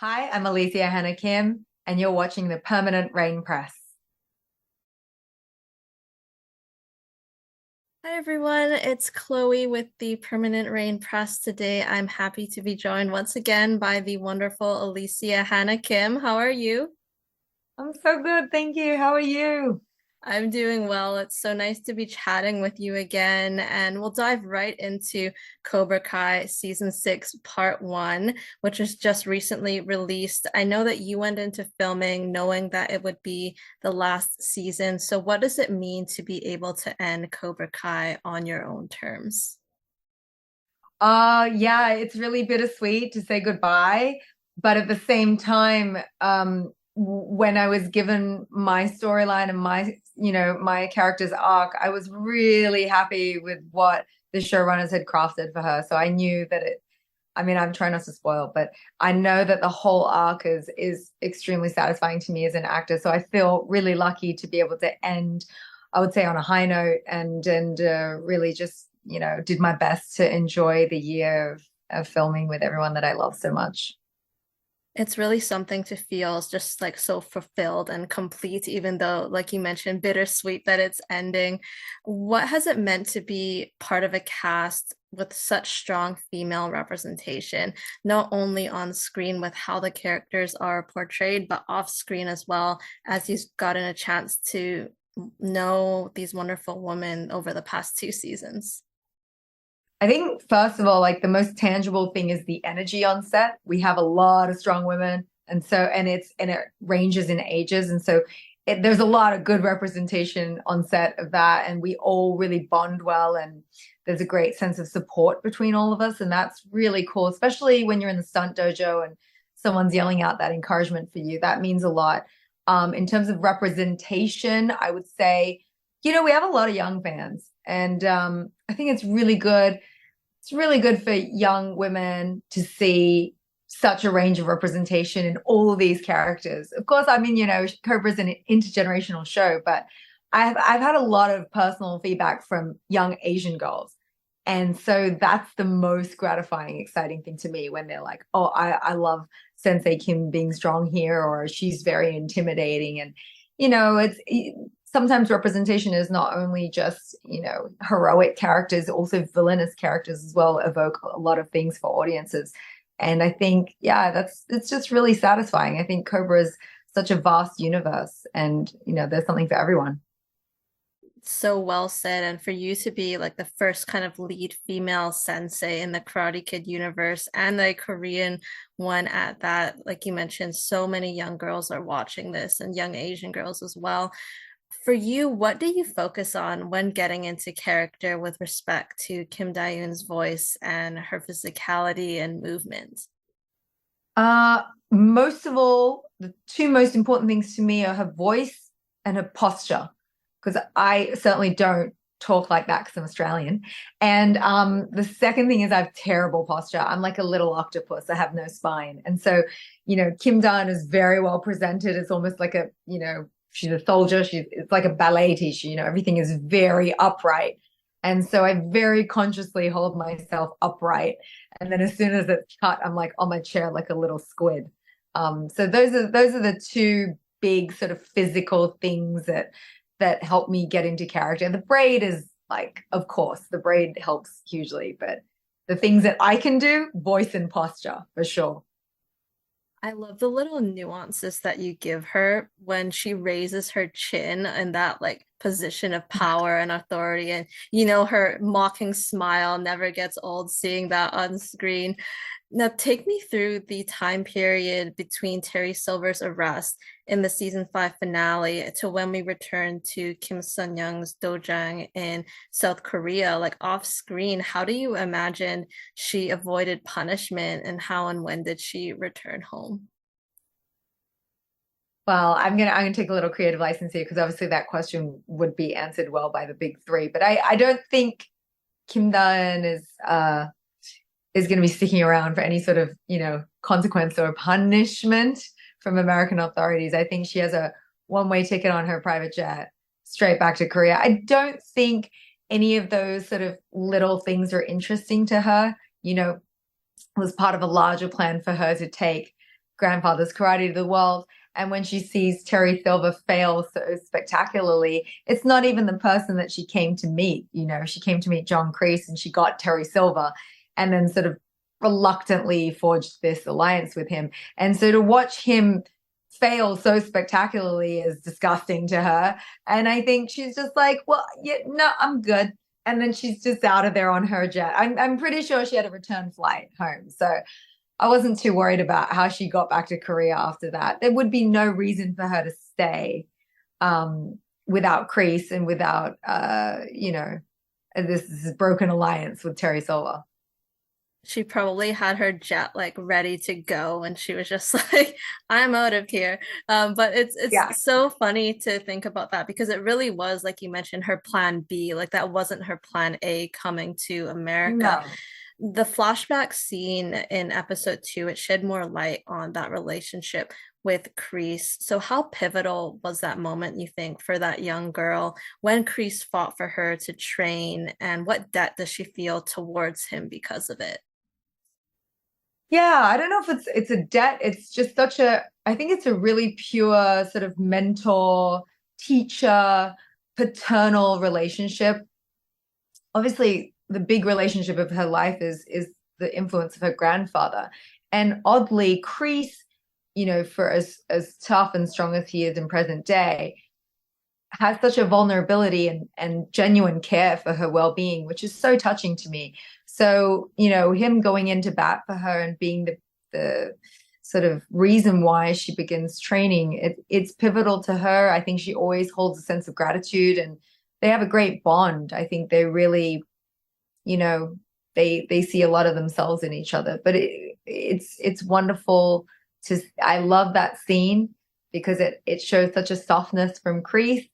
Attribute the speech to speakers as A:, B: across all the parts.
A: Hi, I'm Alicia Hannah-Kim, and you're watching the Permanent Rain Press.
B: Hi everyone, it's Chloe with the Permanent Rain Press today. I'm happy to be joined once again by the wonderful Alicia Hannah-Kim. How are you?
A: I'm so good, thank you. How are you?
B: I'm doing well. It's so nice to be chatting with you again, and we'll dive right into Cobra Kai Season 6, Part 1, which was just recently released. I know that you went into filming knowing that it would be the last season. So, what does it mean to be able to end Cobra Kai on your own terms?
A: Yeah, it's really bittersweet to say goodbye, but at the same time, when I was given my storyline and my character's arc, I was really happy with what the showrunners had crafted for her. So I knew that I mean, I'm trying not to spoil, but I know that the whole arc is extremely satisfying to me as an actor. So I feel really lucky to be able to end, I would say, on a high note and really just, did my best to enjoy the year of filming with everyone that I love so much.
B: It's really something to feel just like so fulfilled and complete, even though, like you mentioned, bittersweet that it's ending. What has it meant to be part of a cast with such strong female representation, not only on screen with how the characters are portrayed, but off screen as well, as you've gotten a chance to know these wonderful women over the past two seasons?
A: I think first of all, like the most tangible thing is the energy on set. We have a lot of strong women, and it ranges in ages, and so there's a lot of good representation on set of that, and we all really bond well, and there's a great sense of support between all of us, and that's really cool, especially when you're in the stunt dojo and someone's yelling out that encouragement for you. That means a lot. In terms of representation, I would say, we have a lot of young fans, and I think it's really good for young women to see such a range of representation in all of these characters. Of course, I mean, Cobra's an intergenerational show, but I've had a lot of personal feedback from young Asian girls. And so that's the most gratifying, exciting thing to me when they're like, oh, I love Sensei Kim being strong here, or she's very intimidating. And, it's sometimes representation is not only just, heroic characters, also villainous characters as well evoke a lot of things for audiences. And I think, yeah, it's just really satisfying. I think Cobra is such a vast universe and, there's something for everyone.
B: So well said. And for you to be like the first kind of lead female sensei in the Karate Kid universe and the Korean one at that, like you mentioned, so many young girls are watching this and young Asian girls as well. For you, what do you focus on when getting into character with respect to Kim Da-Eun's voice and her physicality and movement?
A: Uh, Most of all, the two most important things to me are her voice and her posture, because I certainly don't talk like that because I'm Australian. And the second thing is I have terrible posture. I'm like a little octopus. I have no spine. And so, Kim Da-eun is very well presented. It's almost like she's a soldier. It's like a ballet teacher. Everything is very upright. And so I very consciously hold myself upright. And then as soon as it's cut, I'm like on my chair like a little squid. So those are the two big sort of physical things that help me get into character. The braid is like, of course, the braid helps hugely, but the things that I can do, voice and posture for sure.
B: I love the little nuances that you give her when she raises her chin in that like position of power and authority. And her mocking smile never gets old seeing that on screen. Now, take me through the time period between Terry Silver's arrest in the season 5 finale to when we return to Kim Sun Young's dojang in South Korea. Like off screen, how do you imagine she avoided punishment and how and when did she return home?
A: Well, I'm gonna take a little creative license here because obviously that question would be answered well by the big three. But I don't think Kim Da-eun is going to be sticking around for any sort of, consequence or punishment from American authorities. I think she has a one-way ticket on her private jet straight back to Korea. I don't think any of those sort of little things are interesting to her. It was part of a larger plan for her to take grandfather's karate to the world. And when she sees Terry Silver fail so spectacularly, it's not even the person that she came to meet. You know, she came to meet John Kreese and she got Terry Silver and then sort of reluctantly forged this alliance with him. And so to watch him fail so spectacularly is disgusting to her. And I think she's just like, well, yeah, no, I'm good. And then she's just out of there on her jet. I'm pretty sure she had a return flight home. So I wasn't too worried about how she got back to Korea after that. There would be no reason for her to stay without Kreese and without, this broken alliance with Terry Silver.
B: She probably had her jet like ready to go and she was just like, I'm out of here. But
A: Yeah,
B: it's so funny to think about that because it really was, like you mentioned, her plan B. Like that wasn't her plan A coming to America.
A: no.
B: The flashback scene in episode 2, it shed more light on that relationship with Kreese. So how pivotal was that moment, you think, for that young girl when Kreese fought for her to train, and what debt does she feel towards him because of it?
A: Yeah, I don't know if it's a debt. It's just such a, I think it's a really pure sort of mentor, teacher, paternal relationship. Obviously, the big relationship of her life is the influence of her grandfather. And oddly, Kreese, for as tough and strong as he is in present day, has such a vulnerability and genuine care for her well-being, which is so touching to me. So, him going into bat for her and being the sort of reason why she begins training, it's pivotal to her. I think she always holds a sense of gratitude and they have a great bond. I think they really, they see a lot of themselves in each other. But it's wonderful I love that scene because it shows such a softness from Kreese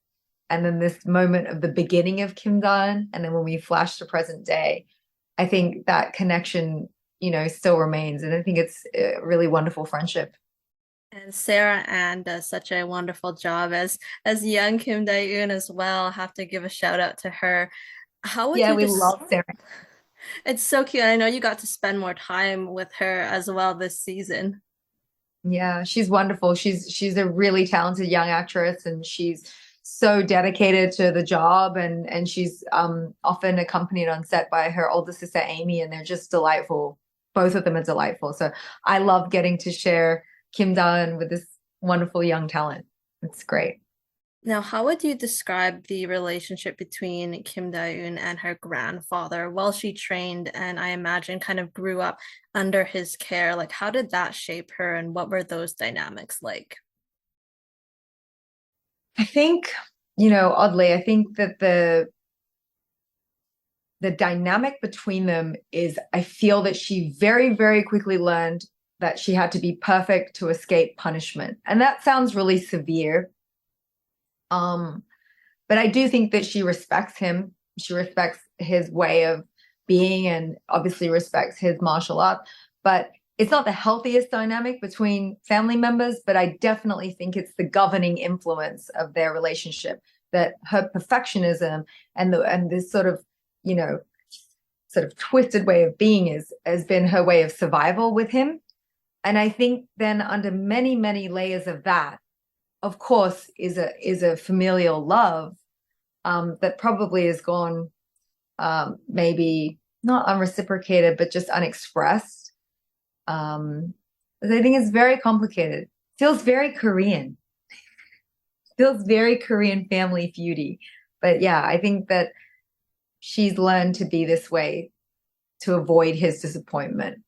A: and then this moment of the beginning of Kim Da-Eun, and then when we flash to present day, I think that connection, still remains, and I think it's a really wonderful friendship.
B: And Sarah Ann does such a wonderful job as young Kim Da-Eun as well. Have to give a shout out to her. How would
A: Yeah,
B: you
A: we
B: just
A: love Sarah.
B: It's so cute. I know you got to spend more time with her as well this season.
A: Yeah, she's wonderful. She's a really talented young actress, and she's so dedicated to the job, and she's often accompanied on set by her older sister Amy, and they're just delightful. Both of them are delightful. So I love getting to share Kim Da-eun with this wonderful young talent. It's great.
B: Now, how would you describe the relationship between Kim Da-eun and her grandfather while she trained and I imagine kind of grew up under his care? Like, how did that shape her and what were those dynamics like?
A: I think, oddly, I think that the dynamic between them is I feel that she very, very quickly learned that she had to be perfect to escape punishment. And that sounds really severe. Um, but I do think that she respects him. She respects his way of being and obviously respects his martial art. But it's not the healthiest dynamic between family members, but I definitely think it's the governing influence of their relationship, that her perfectionism and this sort of, sort of twisted way of being has been her way of survival with him. And I think then under many, many layers of that, of course, is a familial love that probably has gone maybe not unreciprocated, but just unexpressed. I think it's very complicated. Feels very Korean. Feels very Korean family feudy. But yeah, I think that she's learned to be this way to avoid his disappointment.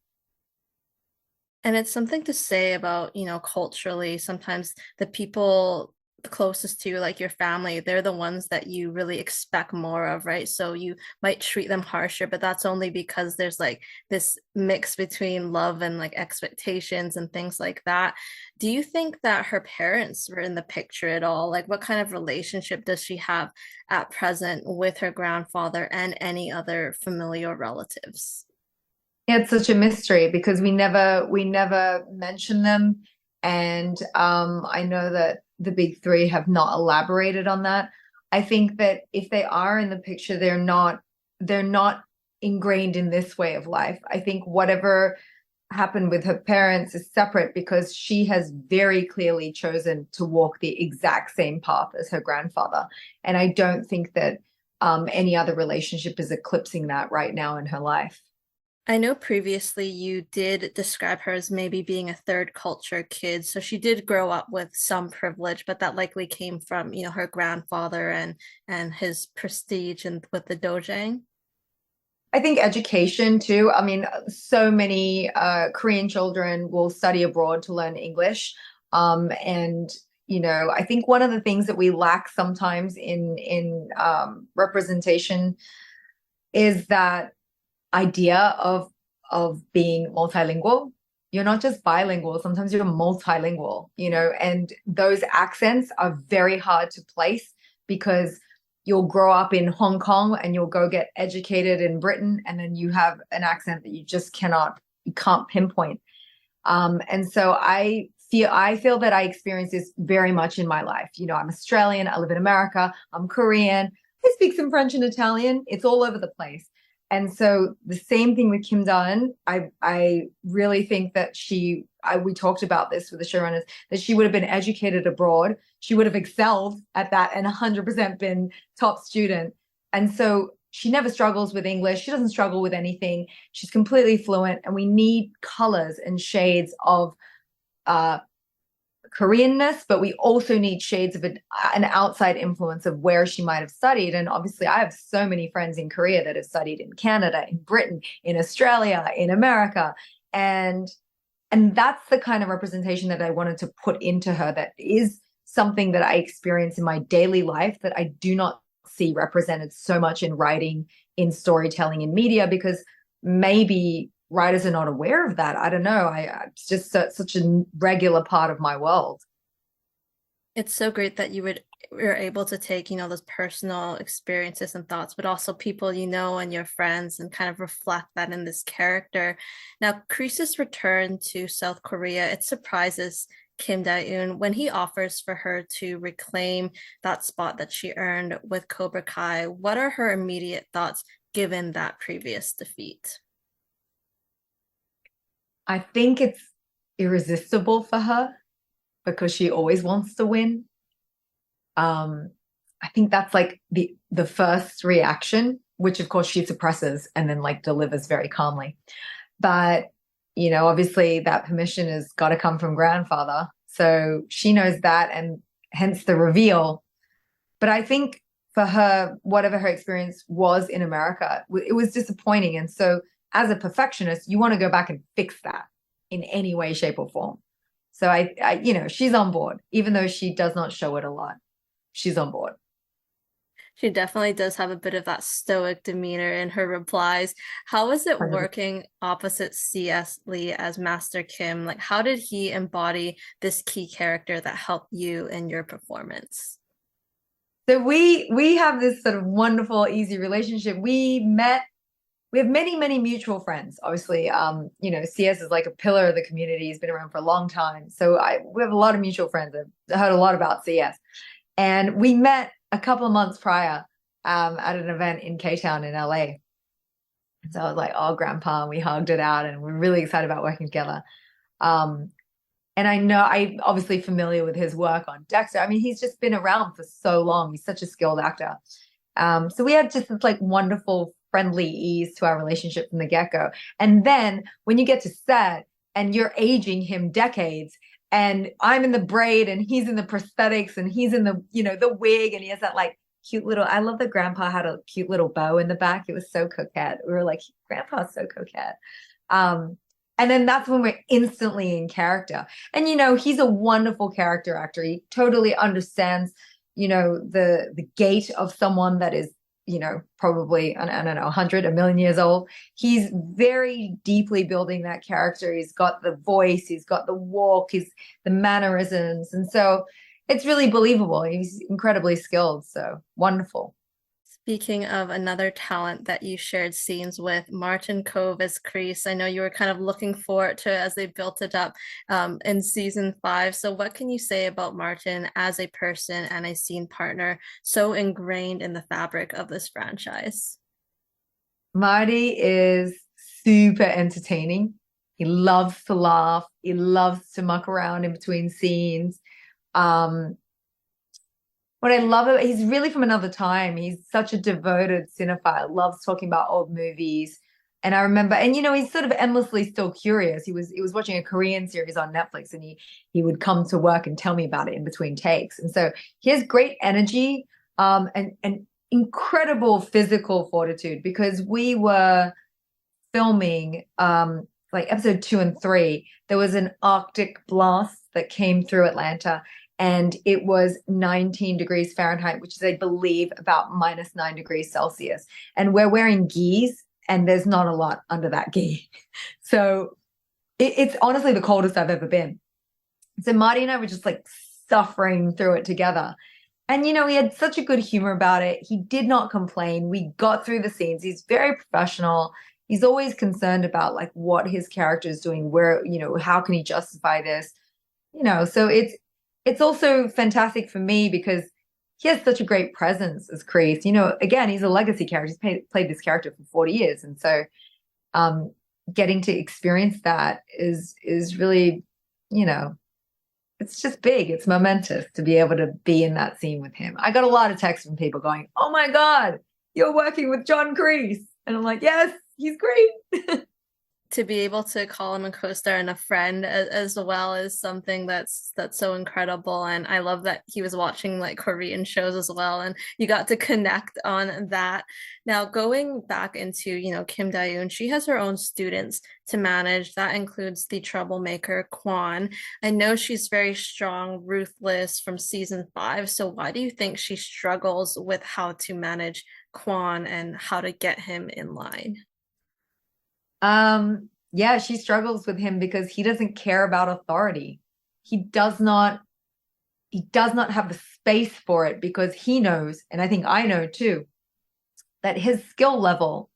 B: And it's something to say about, culturally, sometimes the people closest to you, like your family, they're the ones that you really expect more of, right? So you might treat them harsher, but that's only because there's like this mix between love and like expectations and things like that. Do you think that her parents were in the picture at all? Like, what kind of relationship does she have at present with her grandfather and any other familial relatives?
A: It's such a mystery because we never mention them. And I know that the big three have not elaborated on that. I think that if they are in the picture, they're not ingrained in this way of life. I think whatever happened with her parents is separate because she has very clearly chosen to walk the exact same path as her grandfather. And I don't think that any other relationship is eclipsing that right now in her life.
B: I know previously you did describe her as maybe being a third culture kid. So she did grow up with some privilege, but that likely came from, her grandfather and his prestige and with the dojang.
A: I think education too. I mean, so many Korean children will study abroad to learn English. And I think one of the things that we lack sometimes in representation is that idea of being multilingual. You're not just bilingual, sometimes you're multilingual, and those accents are very hard to place because you'll grow up in Hong Kong and you'll go get educated in Britain, and then you have an accent that you can't pinpoint. And so I feel that I experience this very much in my life. I'm Australian, I live in America, I'm Korean, I speak some French and Italian. It's all over the place. And so the same thing with Kim Da-Eun. I really think that we talked about this with the showrunners, that she would have been educated abroad. She would have excelled at that and 100% been top student. And so she never struggles with English. She doesn't struggle with anything. She's completely fluent. And we need colors and shades of Koreanness, but we also need shades of an outside influence of where she might have studied. And obviously, I have so many friends in Korea that have studied in Canada, in Britain, in Australia, in America. And that's the kind of representation that I wanted to put into her, that is something that I experience in my daily life that I do not see represented so much in writing, in storytelling, in media, because maybe writers are not aware of that. I don't know. It's just such a regular part of my world.
B: It's so great that were able to take, those personal experiences and thoughts, but also people and your friends, and kind of reflect that in this character. Now, Kreese's return to South Korea, it surprises Kim Da-Eun when he offers for her to reclaim that spot that she earned with Cobra Kai. What are her immediate thoughts given that previous defeat?
A: I think it's irresistible for her because she always wants to win. I think that's like the first reaction, which of course she suppresses and then like delivers very calmly. But obviously that permission has got to come from grandfather. So she knows that, and hence the reveal. But I think for her, whatever her experience was in America, it was disappointing. And so as a perfectionist, you want to go back and fix that in any way, shape, or form. So she's on board, even though she does not show it a lot. She's on board.
B: She definitely does have a bit of that stoic demeanor in her replies. How is it working opposite C.S. Lee as Master Kim? Like, how did he embody this key character that helped you in your performance?
A: So we have this sort of wonderful, easy relationship. We have many, many mutual friends. Obviously, CS is like a pillar of the community. He's been around for a long time. So we have a lot of mutual friends. I've heard a lot about CS. And we met a couple of months prior at an event in K-Town in LA. And so I was like, oh, Grandpa, and we hugged it out, and we're really excited about working together. And I know I'm obviously familiar with his work on Dexter. I mean, he's just been around for so long. He's such a skilled actor. So we had just this like wonderful friendly ease to our relationship from the get-go. And then when you get to set and you're aging him decades, and I'm in the braid and he's in the prosthetics and he's in the, the wig, and he has that like cute little, I love that Grandpa had a cute little bow in the back. It was so coquette. We were like, Grandpa's so coquette. And then that's when we're instantly in character. And, he's a wonderful character actor. He totally understands, the gait of someone that is, probably, I don't know, 100, a million years old. He's very deeply building that character. He's got the voice, he's got the walk, the mannerisms. And so it's really believable. He's incredibly skilled. So wonderful.
B: Speaking of another talent that you shared scenes with, Martin Kove as Kreese. I know you were kind of looking forward to as they built it up in season 5. So what can you say about Martin as a person and a scene partner so ingrained in the fabric of this franchise?
A: Marty is super entertaining. He loves to laugh. He loves to muck around in between scenes. Um, what I love about he's really from another time. He's such a devoted cinephile, loves talking about old movies. And I remember, and he's sort of endlessly still curious. He was watching a Korean series on Netflix, and he would come to work and tell me about it in between takes. And so he has great energy, and incredible physical fortitude, because we were filming like episode 2 and 3. There was an Arctic blast that came through Atlanta, and it was 19 degrees Fahrenheit, which is, I believe, about -9 degrees Celsius. And we're wearing gis, and there's not a lot under that gi. So it's honestly the coldest I've ever been. So Marty and I were just like suffering through it together. And, he had such a good humor about it. He did not complain. We got through the scenes. He's very professional. He's always concerned about like what his character is doing, where, how can he justify this? So it's also fantastic for me because he has such a great presence as Kreese. Again, he's a legacy character. He's played this character for 40 years. And so getting to experience that is really, it's just big. It's momentous to be able to be in that scene with him. I got a lot of texts from people going, "Oh my God, you're working with John Kreese." And I'm like, yes, he's great.
B: To be able to call him a co-star and a friend as well is something that's so incredible. And I love that he was watching like Korean shows as well, and you got to connect on that. Now, going back into, Kim Da-Eun, she has her own students to manage. That includes the troublemaker Kwan. I know she's very strong, ruthless from season 5. So why do you think she struggles with how to manage Kwan and how to get him in line?
A: Yeah, she struggles with him because he doesn't care about authority. He does not have the space for it, because he knows, and I think I know too, that his skill level,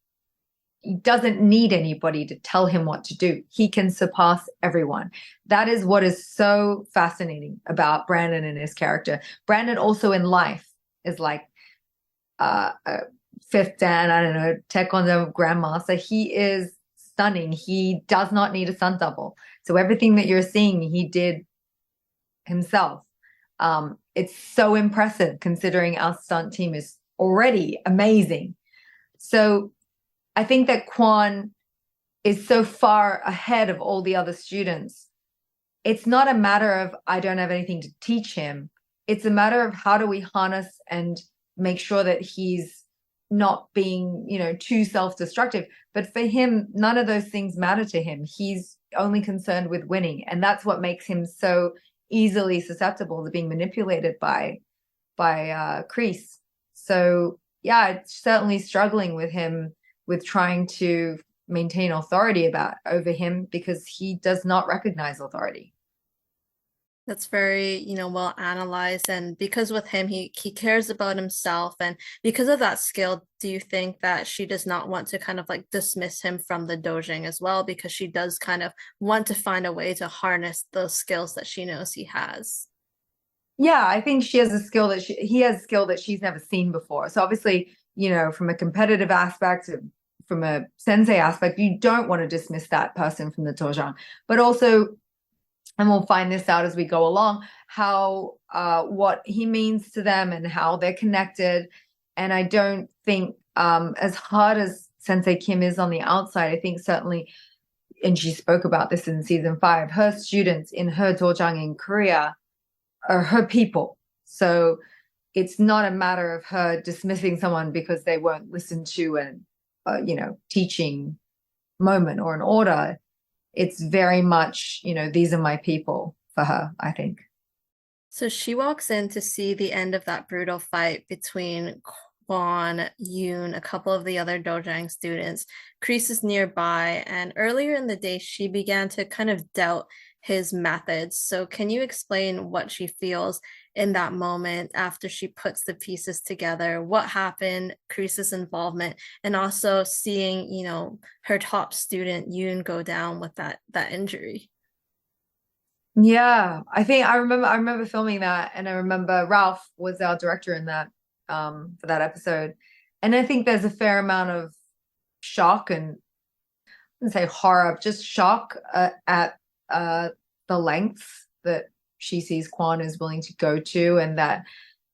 A: he doesn't need anybody to tell him what to do. He can surpass everyone. That is what is so fascinating about Brandon and his character. Brandon also in life is like a fifth dan, I don't know, taekwondo grandmaster. He is stunning. He does not need a stunt double. So everything that you're seeing, he did himself. It's so impressive considering our stunt team is already amazing. So I think that Kwon is so far ahead of all the other students. It's not a matter of I don't have anything to teach him. It's a matter of how do we harness and make sure that he's not being, too self-destructive. But for him, none of those things matter to him. He's only concerned with winning. And that's what makes him so easily susceptible to being manipulated by Kreese. So yeah, it's certainly struggling with him, with trying to maintain authority over him, because he does not recognize authority.
B: That's very, well analyzed. And because with him, he cares about himself. And because of that skill, do you think that she does not want to kind of like dismiss him from the dojang as well? Because she does kind of want to find a way to harness those skills that she knows he has.
A: Yeah, I think she has a skill that he has a skill that she's never seen before. So obviously, from a competitive aspect, from a sensei aspect, you don't want to dismiss that person from the dojang. But also, and we'll find this out as we go along, how what he means to them and how they're connected. And I don't think as hard as Sensei Kim is on the outside, I think certainly, and she spoke about this in season 5, her students in her dojang in Korea are her people. So it's not a matter of her dismissing someone because they won't listen to an teaching moment or an order. It's very much, these are my people for her, I think.
B: So she walks in to see the end of that brutal fight between Kwon, Yoon, a couple of the other Dojang students. Kreese is nearby, and earlier in the day, she began to kind of doubt his methods. So can you explain what she feels in that moment after she puts the pieces together? What happened, Kreese's involvement, and also seeing, her top student Yoon go down with that injury?
A: Yeah, I remember filming that, and I remember Ralph was our director in that for that episode. And I think there's a fair amount of shock and wouldn't say horror, just shock at the lengths that she sees Kwon is willing to go to, and that,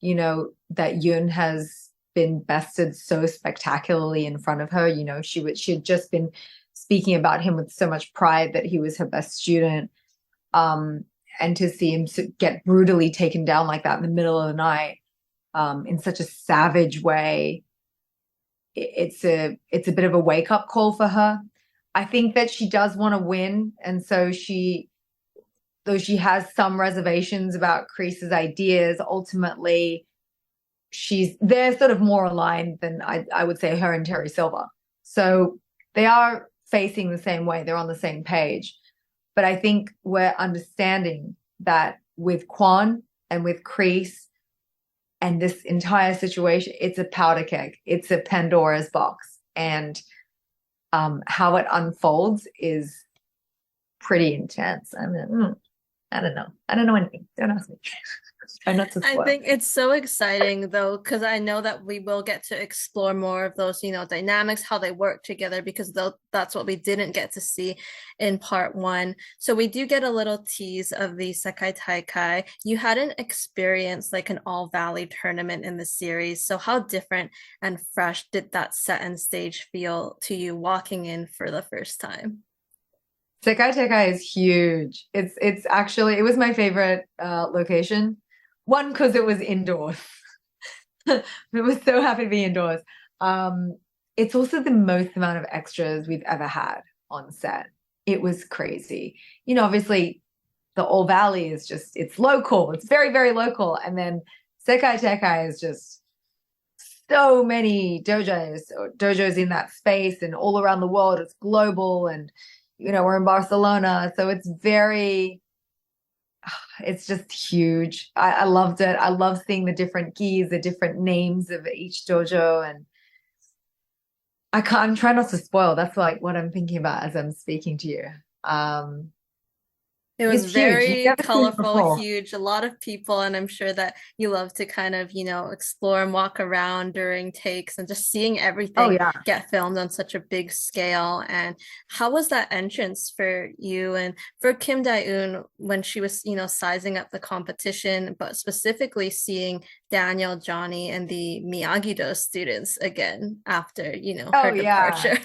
A: you know, that Yoon has been bested so spectacularly in front of her. You know, she had just been speaking about him with so much pride that he was her best student. And to see him get brutally taken down like that in the middle of the night, in such a savage way, it's a bit of a wake up call for her. I think that she does want to win, and so though she has some reservations about Kreese's ideas, ultimately they're sort of more aligned than I would say her and Terry Silver. So they are facing the same way. They're on the same page. But I think we're understanding that with Kwan and with Kreese and this entire situation, it's a powder keg. It's a Pandora's box. And how it unfolds is pretty intense. I mean, I don't know. I don't know anything. Don't ask me. Try not to spoil.
B: I think it's so exciting though, because I know that we will get to explore more of those, you know, dynamics, how they work together, because that's what we didn't get to see in part one. So we do get a little tease of the Sekai Taikai. You hadn't experienced like an all valley tournament in the series. So how different and fresh did that set and stage feel to you walking in for the first time?
A: Sekai Taikai is huge. It's actually, it was my favorite location. One, because it was indoors. It was so happy to be indoors. It's also the most amount of extras we've ever had on set. It was crazy. You know, obviously the All Valley is just, it's local. It's very, very local. And then Sekai Taikai is just so many dojos in that space and all around the world. It's global, and, you know, we're in Barcelona. So it's just huge. I loved it. I love seeing the different gis, the different names of each dojo, and I'm trying not to spoil. That's like what I'm thinking about as I'm speaking to you.
B: It was very colorful,
A: huge.
B: huge, a lot of people, and I'm sure that you love to kind of, you know, explore and walk around during takes and just seeing
A: Oh
B: everything
A: yeah.
B: get filmed on such a big scale. And how was that entrance for you and for Kim Da-Eun when she was, you know, sizing up the competition, but specifically seeing Daniel, Johnny, and the Miyagi-Do students again after, you know,
A: Oh
B: her
A: yeah.
B: departure?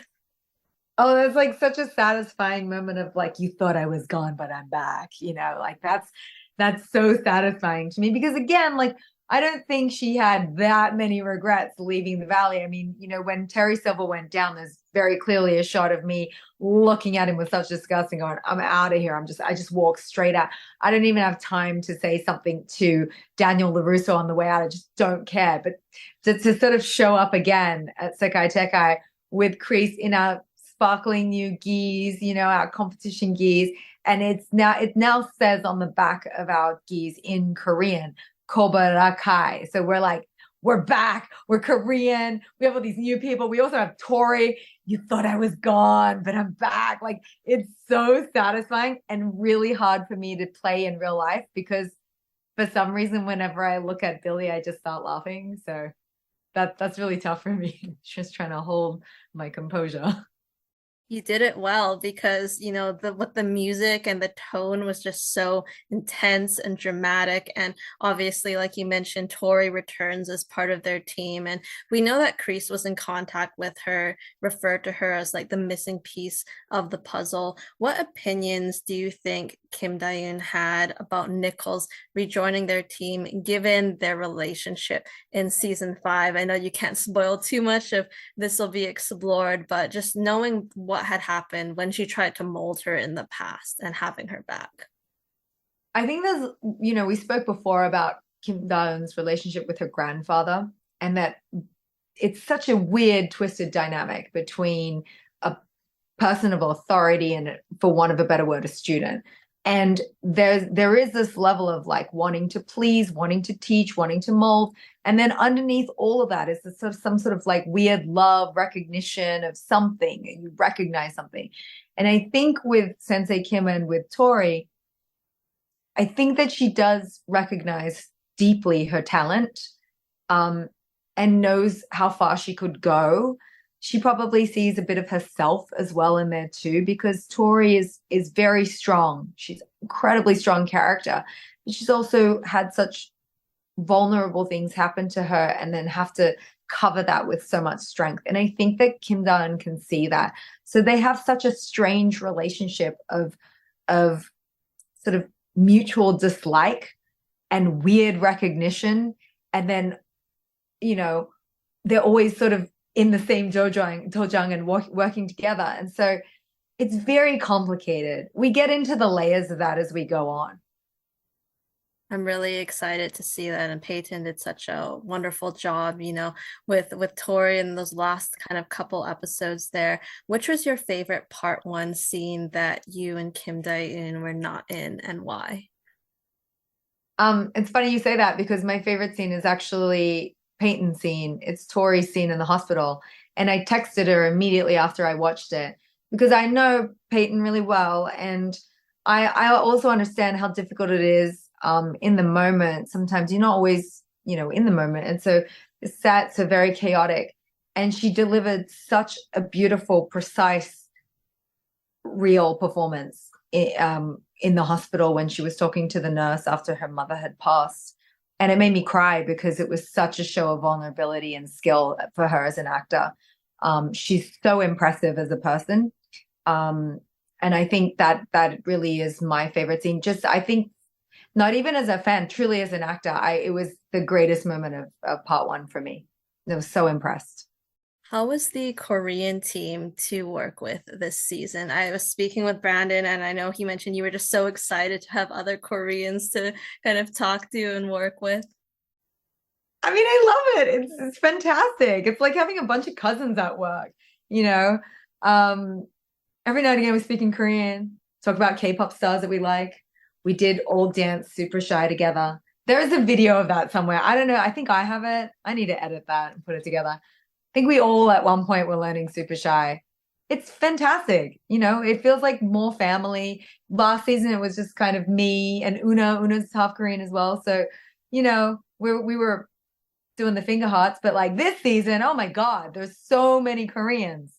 A: Oh, that's like such a satisfying moment of like, you thought I was gone, but I'm back. You know, like that's so satisfying to me, because again, like, I don't think she had that many regrets leaving the valley. I mean, you know, when Terry Silver went down, there's very clearly a shot of me looking at him with such disgust and going, I'm out of here. I just walked straight out. I don't even have time to say something to Daniel LaRusso on the way out. I just don't care. But to sort of show up again at Sekai Taikai with Kreese in our sparkling new gis, you know, our competition gis. And it now says on the back of our gis in Korean, Cobra Kai. So we're like, we're back. We're Korean. We have all these new people. We also have Tory. You thought I was gone, but I'm back. Like, it's so satisfying and really hard for me to play in real life, because for some reason, whenever I look at Billy, I just start laughing. So that's really tough for me. Just trying to hold my composure.
B: You did it well, because you know with the music and the tone was just so intense and dramatic. And obviously, like you mentioned, Tory returns as part of their team, and we know that Kreese was in contact with her, referred to her as like the missing piece of the puzzle. What opinions do you think Kim Da-Eun had about Nichols rejoining their team, given their relationship in season 5? I know you can't spoil too much of this will be explored, but just knowing what had happened when she tried to mold her in the past and having her back.
A: I think there's, you know, we spoke before about Kim Da-Eun's relationship with her grandfather, and that it's such a weird, twisted dynamic between a person of authority and, for want of a better word, a student. And there is this level of like wanting to please, wanting to teach, wanting to mold. And then underneath all of that is this sort of some sort of like weird love, recognition of something. You recognize something. And I think with Sensei Kim and with Tory, I think that she does recognize deeply her talent, and knows how far she could go. she probably sees a bit of herself as well in there too, because Tori is very strong. She's incredibly strong character, but she's also had such vulnerable things happen to her and then have to cover that with so much strength. And I think that Kim Da-Eun can see that. So they have such a strange relationship of sort of mutual dislike and weird recognition. And then, you know, they're always sort of in the same dojang and working together. And so it's very complicated. We get into the layers of that as we go on.
B: I'm really excited to see that, and Peyton did such a wonderful job, with Tory in those last kind of couple episodes there. Which was your favorite part one scene that you and Kim Da-Eun were not in, and why?
A: It's funny you say that because my favorite scene is actually Peyton's scene. It's Tori's scene in the hospital. And I texted her immediately after I watched it because I know Peyton really well. And I also understand how difficult it is in the moment. Sometimes you're not always, in the moment. And so the sets are very chaotic. And she delivered such a beautiful, precise, real performance in the hospital when she was talking to the nurse after her mother had passed. And it made me cry because it was such a show of vulnerability and skill for her as an actor. She's so impressive as a person. And I think that really is my favorite scene. Just, I think, not even as a fan, truly as an actor, it was the greatest moment of part one for me. I was so impressed.
B: How was the Korean team to work with this season? I was speaking with Brandon, and I know he mentioned you were just so excited to have other Koreans to kind of talk to and work with.
A: I mean, I love it. It's fantastic. It's like having a bunch of cousins at work, you know. Every now and again we speak in Korean, talk about K-pop stars that we like. We did all dance Super Shy together. There is a video of that somewhere. I don't know. I think I have it. I need to edit that and put it together. I think we all at one point were learning Super Shy. It's fantastic. It feels like more family. Last season, it was just kind of me and Una. Una's half Korean as well. So, we were doing the finger hearts, but like this season, oh my God, there's so many Koreans.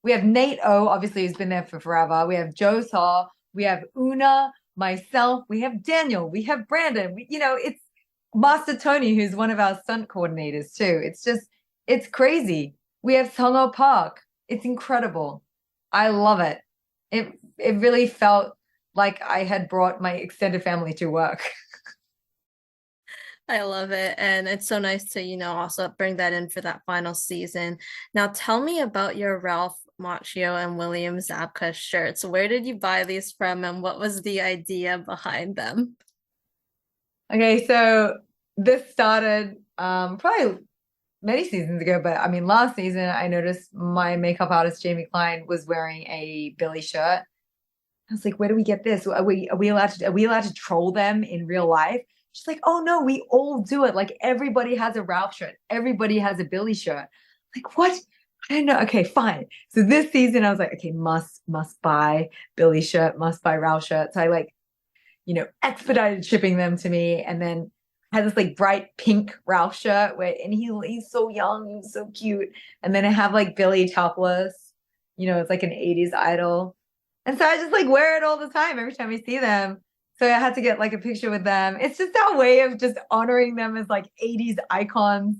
A: We have Nate O, obviously, who's been there for forever. We have Jo Saw. We have Una, myself. We have Daniel. We have Brandon. It's Master Tony, who's one of our stunt coordinators too. It's crazy. We have Sung-ho Park. It's incredible. I love it. It really felt like I had brought my extended family to work.
B: I love it. And it's so nice to, also bring that in for that final season. Now, tell me about your Ralph Macchio and William Zabka shirts. Where did you buy these from, and what was the idea behind them?
A: Okay, so this started probably many seasons ago, but I mean, last season I noticed my makeup artist Jamie Klein was wearing a Billy shirt. I was like, where do we get this? Are we allowed to troll them in real life? She's like, oh no, we all do it. Like everybody has a Ralph shirt, everybody has a Billy shirt. Like what? I don't know. Okay, fine. So this season I was like, okay, must buy Billy shirt, must buy Ralph shirt. So I expedited shipping them to me, and then had this like bright pink Ralph shirt and he's so young, he's so cute. And then I have like Billy topless, it's like an 80s idol. And so I just like wear it all the time every time I see them. So I had to get like a picture with them. It's just our way of just honoring them as like 80s icons,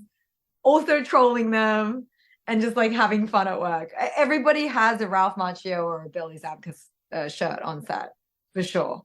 A: also trolling them and just like having fun at work. Everybody has a Ralph Macchio or a Billy Zabka shirt on set for sure.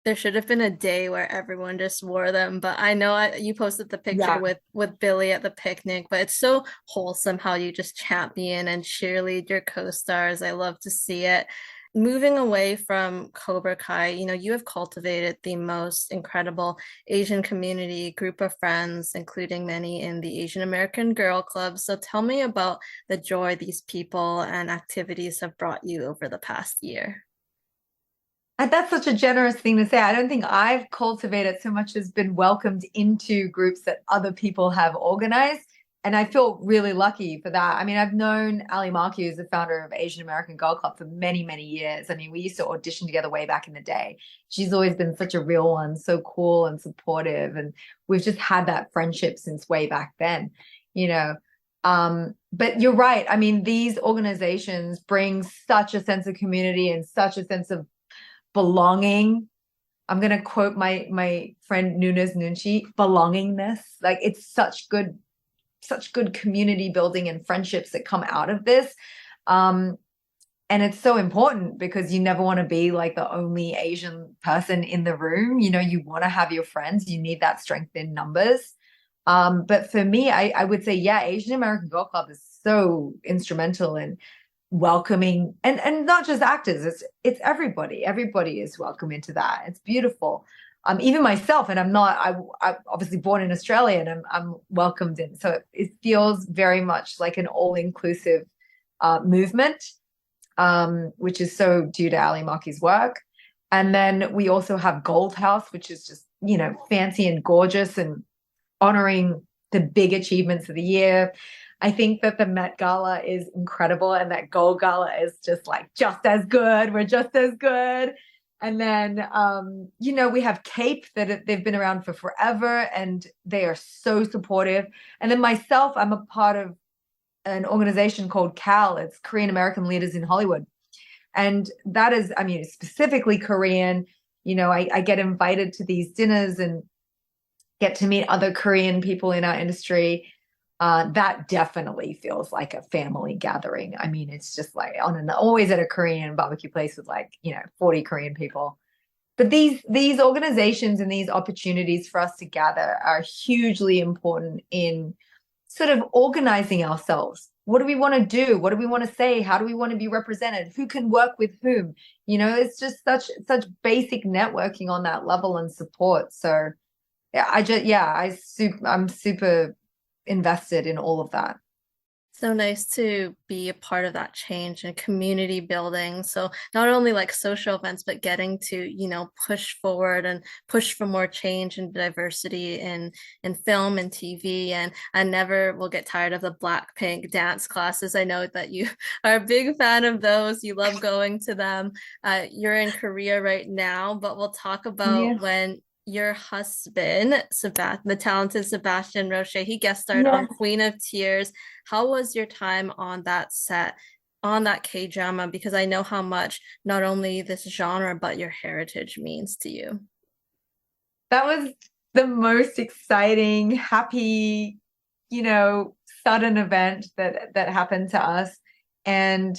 B: There should have been a day where everyone just wore them, but I know you posted the picture with Billy at the picnic, but it's so wholesome how you just champion and cheerlead your co-stars. I love to see it. Moving away from Cobra Kai, you have cultivated the most incredible Asian community group of friends, including many in the Asian American Girl Club. So tell me about the joy these people and activities have brought you over the past year.
A: And that's such a generous thing to say. I don't think I've cultivated so much as been welcomed into groups that other people have organized. And I feel really lucky for that. I mean, I've known Ali Markey, who's the founder of Asian American Girl Club, for many, many years. I mean, we used to audition together way back in the day. She's always been such a real one, so cool and supportive. And we've just had that friendship since way back then, you know. But you're right. I mean, these organizations bring such a sense of community and such a sense of belonging. I'm gonna quote my friend Nunes Nunchi, belongingness. Like it's such good community building and friendships that come out of this. Um, and it's so important because you never want to be like the only Asian person in the room. You know, you want to have your friends, you need that strength in numbers. But for me, I would say, yeah, Asian American Girl Club is so instrumental in welcoming and not just actors, it's everybody. Everybody is welcome into that. It's beautiful. Even myself, and I'm obviously born in Australia and I'm welcomed in. So it feels very much like an all-inclusive movement, which is so due to Ali Maki's work. And then we also have Gold House, which is just, you know, fancy and gorgeous and honoring the big achievements of the year. I think that the Met Gala is incredible and that Gold Gala is just like just as good. We're just as good. And then, you know, we have Cape that they've been around for forever and they are so supportive. And then myself, I'm a part of an organization called CAL. It's Korean American Leaders in Hollywood. And that is, I mean, specifically Korean. You know, I get invited to these dinners and get to meet other Korean people in our industry. That definitely feels like a family gathering. I mean, it's just like always at a Korean barbecue place with like, you know, 40 Korean people. But these organizations and these opportunities for us to gather are hugely important in sort of organizing ourselves. What do we want to do? What do we want to say? How do we want to be represented? Who can work with whom? You know, it's just such basic networking on that level and support. So yeah, I'm super invested in all of that.
B: So nice to be a part of that change and community building. So not only like social events, but getting to, you know, push forward and push for more change and diversity in film and TV. And I never will get tired of the Blackpink dance classes. I know that you are a big fan of those. You love going to them. You're in Korea right now, but we'll talk about
A: Yeah.
B: when your husband, the talented Sebastian Roché, he guest starred
A: Yeah.
B: on Queen of Tears. How was your time on that set, on that K-drama? Because I know how much not only this genre, but your heritage means to you.
A: That was the most exciting, happy, you know, sudden event that happened to us. And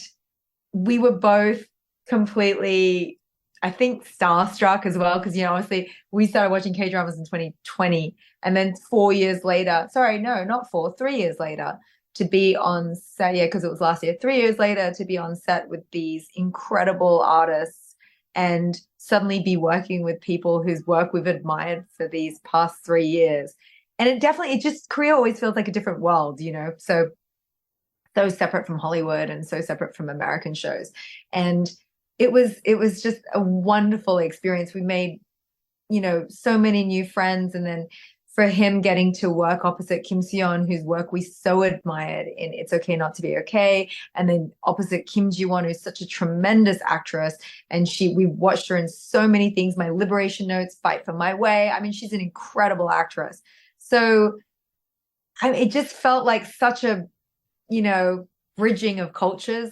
A: we were both completely, I think, starstruck as well, because, you know, obviously we started watching K-dramas in 2020, and then 4 years later, sorry, no, not four, 3 years later, to be on set, yeah, because it was last year, 3 years later to be on set with these incredible artists and suddenly be working with people whose work we've admired for these past 3 years. And it just, Korea always feels like a different world, you know, so separate from Hollywood and so separate from American shows. And it was just a wonderful experience. We made, you know, so many new friends. And then for him getting to work opposite Kim Seon, whose work we so admired in It's Okay Not to Be Okay, and then opposite Kim Ji-won, who's such a tremendous actress, and we watched her in so many things. My Liberation Notes, Fight for My Way. I mean, she's an incredible actress. So it just felt like such a, you know, bridging of cultures.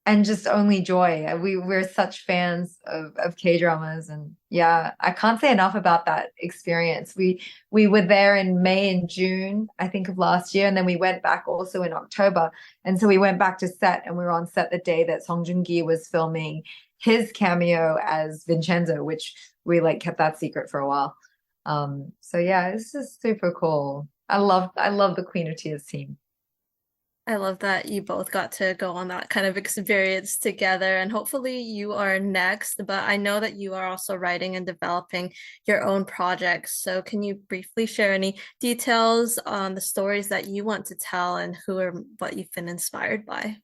A: And just only joy. We're such fans of K-dramas, and yeah, I can't say enough about that experience. We were there in May and June, I think, of last year, and then we went back also in October. And so we went back to set, and we were on set the day that Song Joong-ki was filming his cameo as Vincenzo, which we like kept that secret for a while. So yeah, it's just super cool. I love the Queen of Tears team.
B: I love that you both got to go on that kind of experience together, and hopefully you are next. But I know that you are also writing and developing your own projects. So can you briefly share any details on the stories that you want to tell and who or what you've been inspired by?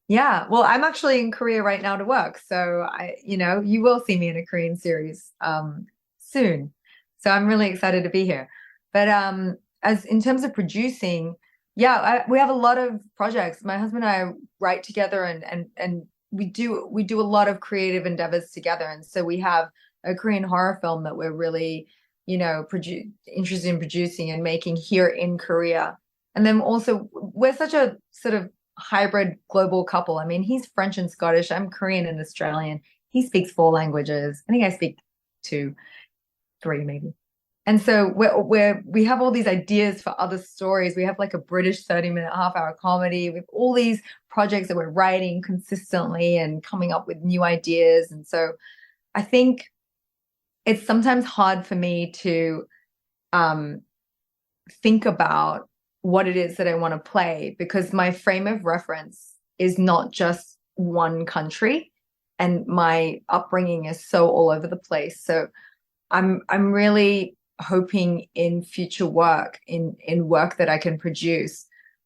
A: Yeah, well, I'm actually in Korea right now to work, so you know, you will see me in a Korean series soon. So I'm really excited to be here. But as in terms of producing, yeah, we have a lot of projects. My husband and I write together, and we do a lot of creative endeavors together. And so we have a Korean horror film that we're really, you know, interested in producing and making here in Korea. And then also, we're such a sort of hybrid global couple. I mean, he's French and Scottish. I'm Korean and Australian. He speaks 4 languages. I think I speak two, three maybe. And so we have all these ideas for other stories. We have like a British 30-minute half-hour comedy. We have all these projects that we're writing consistently and coming up with new ideas. And so I think it's sometimes hard for me to think about what it is that I want to play, because my frame of reference is not just one country, and my upbringing is so all over the place. So I'm really hoping in future work, in work that I can produce,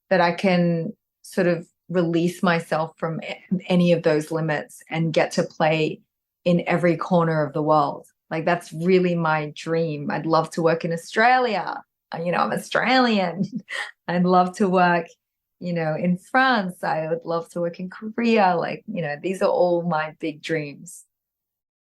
A: that I can sort of release myself from any of those limits and get to play in every corner of the world. Like, that's really my dream. I'd love to work in Australia. You know, I'm Australian. I'd love to work, you know, in France. I would love to work in Korea. Like, you know, these are all my big dreams.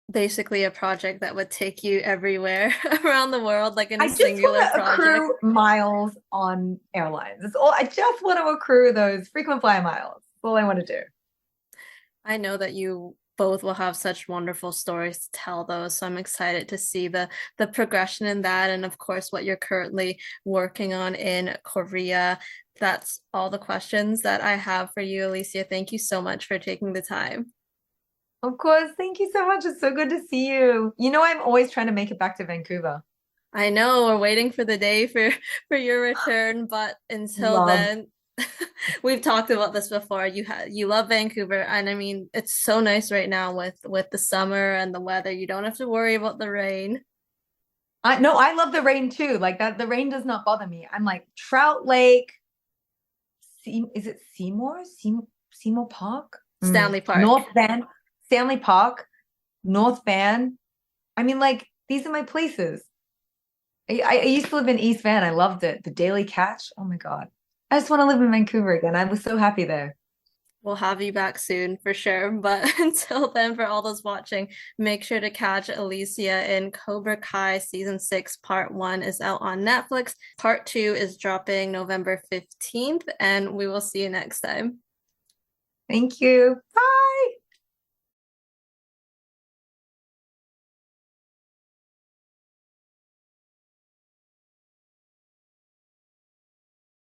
B: Basically a project that would take you everywhere around the world, like in a
A: I just want
B: singular
A: to
B: project.
A: accrue miles on airlines. That's all. I just want to accrue those frequent flyer miles. That's all I want to do.
B: I know that you both will have such wonderful stories to tell those, so I'm excited to see the progression in that, and of course what you're currently working on in Korea. That's all the questions that I have for you, Alicia. Thank you so much for taking the time.
A: Of course. Thank you so much. It's so good to see you. You know, I'm always trying to make it back to Vancouver.
B: I know we're waiting for the day for your return, but until
A: Love.
B: then, we've talked about this before. You love Vancouver, and I mean it's so nice right now with the summer and the weather. You don't have to worry about the rain.
A: I love the rain too. Like that, the rain does not bother me. I'm like Trout Lake. Is it Seymour? Seymour Park?
B: Stanley Park.
A: North Van, Stanley Park, North Van. I mean, like, these are my places. I used to live in East Van. I loved it. The Daily Catch. Oh my God. I just want to live in Vancouver again. I was so happy there.
B: We'll have you back soon for sure. But until then, for all those watching, make sure to catch Alicia in Cobra Kai season 6. Part 1 is out on Netflix. Part 2 is dropping November 15th, and we will see you next time.
A: Thank you. Bye.